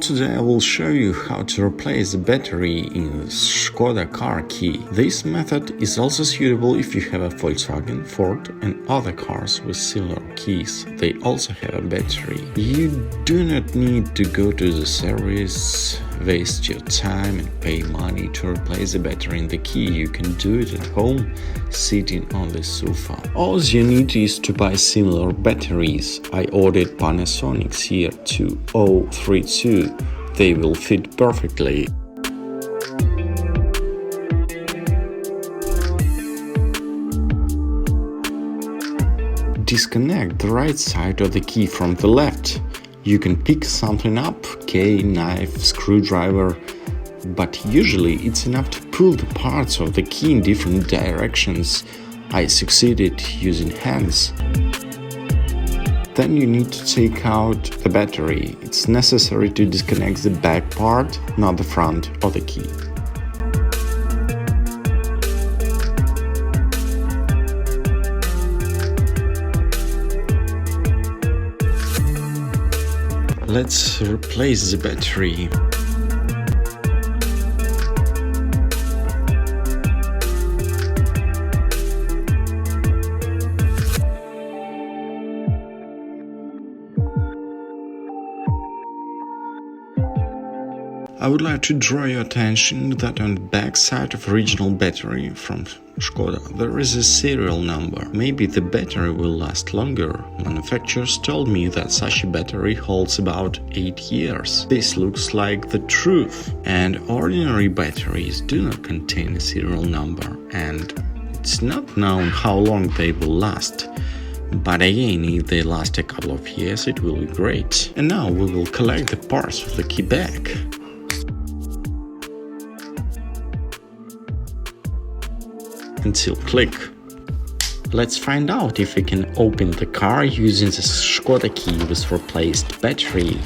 Today I will show you how to replace the battery in the Skoda car key. This method is also suitable if you have a Volkswagen, Ford and other cars with similar keys. They also have a battery. You do not need to go to the service, waste your time and pay money to replace the battery in the key. You can do it at home, sitting on the sofa. All you need is to buy similar batteries. I ordered Panasonic's here 2032. They will fit perfectly. Disconnect the right side of the key from the left. You can pick something up, key, knife, screwdriver, but usually it's enough to pull the parts of the key in different directions. I succeeded using hands. Then you need to take out the battery. It's necessary to disconnect the back part, not the front of the key. Let's replace the battery. I would like to draw your attention that on the back side of original battery from Skoda there is a serial number. Maybe the battery will last longer. Manufacturers told me that such a battery holds about 8 years. This looks like the truth. And ordinary batteries do not contain a serial number, and it's not known how long they will last. But again, if they last a couple of years, it will be great. And now we will collect the parts of the key back. Until click. Let's find out if we can open the car using the Skoda key with replaced battery.